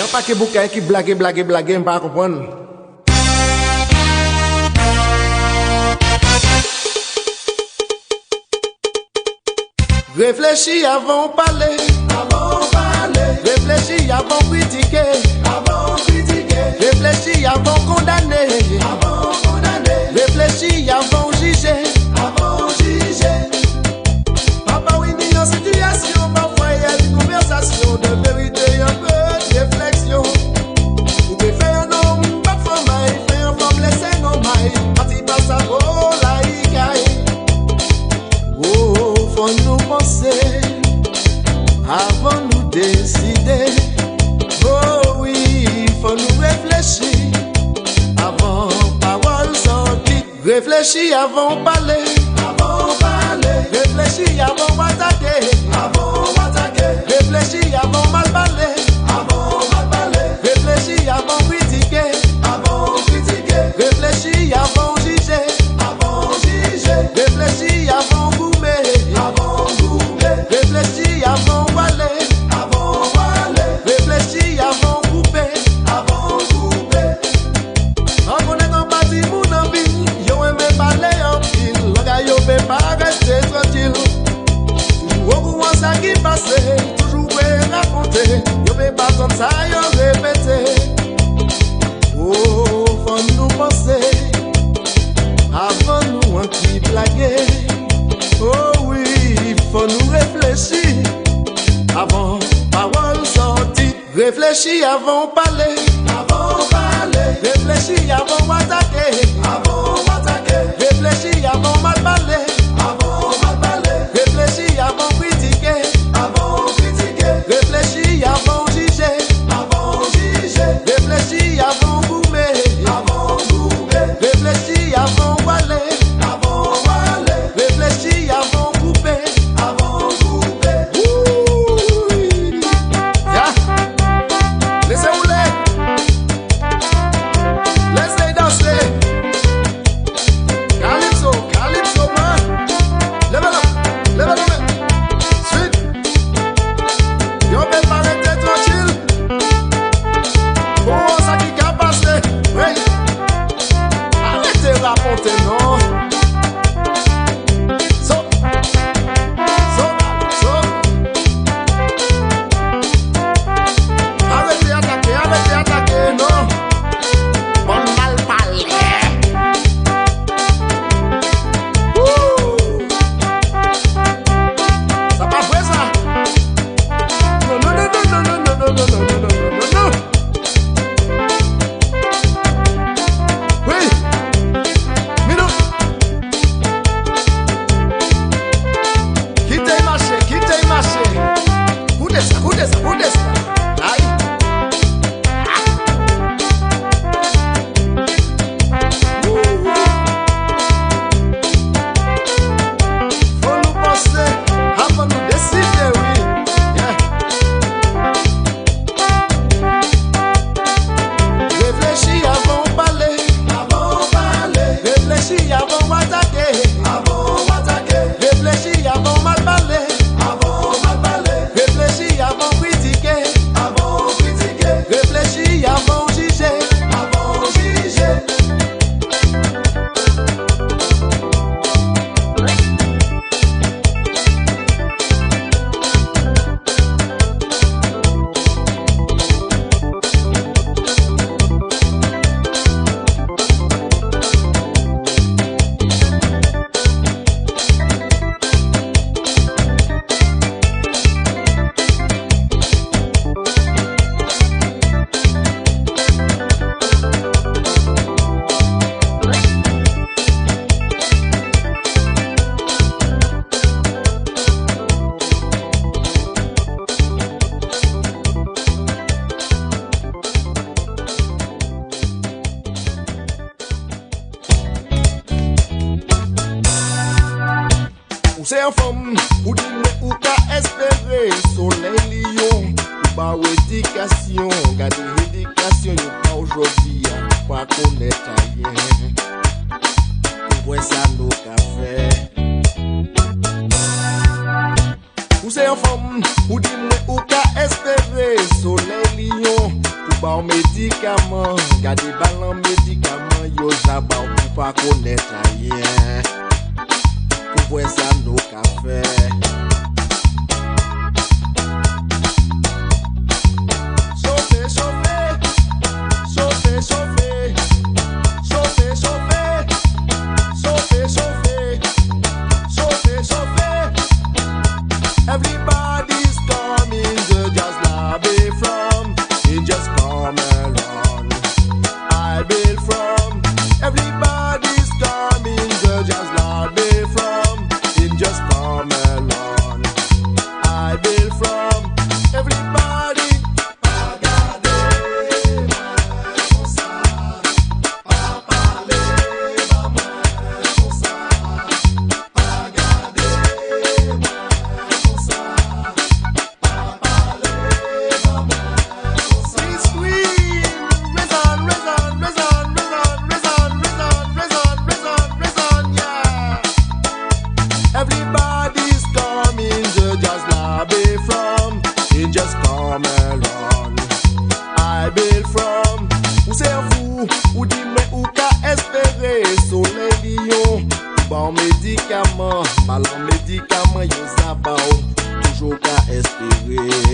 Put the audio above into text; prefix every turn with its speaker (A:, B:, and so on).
A: Y'a pas que bouquin qui blague, pas comprendre. Réfléchis avant de parler, réfléchis avant de critiquer, réfléchis avant de condamner, réfléchis avant de juger, Papa, oui, il y a une situation, parfois il y a une conversation de vérité, un peu de réflexion. Vous pouvez faire un homme, pas de femme, faire un femme, laisser nos mailles, parti par sa voix, la ikaï. Oh, faut nous penser avant nous décider. Oh oui, faut nous réfléchir avant parole sortie. Réfléchis avant parler, réfléchis avant attaquer, réfléchis avant mal parler, réfléchis avant critiquer, réfléchis avant juger, réfléchis avant goumer, réfléchis avant voiler, réfléchis avant couper, on connaît qu'on partit mon envie, yo aime parler en pile, l'on yo peut pas rester tranquille. Toujours au courant ça qui passe, toujours raconter, yo peut pas comme ça yo répéter. Oh, faut nous penser avant nous en qui blaguer. Oh oui, faut nous réfléchir avant parole sortie. Réfléchis avant parler, réfléchis avant attaquer, réfléchis avant mal parler, réfléchis avant critiquer, réfléchis avant juger, réfléchis avant goumer, réfléchis avant voiler, réfléchis avant couper, Ouh. Yeah. Laissez rouler, laissez danser. Calypso, man. Levez la main. Suite. Yo peut pas rester tranquille. Oh, ça qui a passé. Oui. Arrêtez de raconter, non. So. Arrêtez d'attaquer, non. Bon mal parler. Ça pas vrai ça? Non. Oui. Minou. Quittez marché. Coudez ça. Aïe. Faut nous penser avant nous décider, oui. Yeah. Réfléchis avant parler, réfléchis avant attaquer, réfléchis avant mal parler, réfléchis avant critiquer, réfléchis avant juger, Ou c'est un femme, ou dis-moi ou qu'a espéré soleil lion, ou pas éducation, garder l'éducation, ou pas aujourd'hui, pas connaître rien. Ou ouais ça nous qu'a fait. Ou c'est un femme, ou dis-moi ou qu'a espéré soleil lion. Pour ba médicament, gardez ballon médicament, yo zaba pour pas connaître rien. Pour voir ça nos cafés. Chauffer, chauffer, chauffer, chauffer, chauffer, chauffer, chauffer, chauffer, chauffer. Everybody's coming to just lobby from. It just come along. I build from. Everybody's coming to just lobby from. It just come along. I build from. Everybody. Everybody's coming to just lobby from. It just come along. I build from. Ou c'est vous, ou dis-moi ou qu'a espéré soleil lion. Bon médicament, ballon médicament, yo zabao. Toujours qu'à espérer.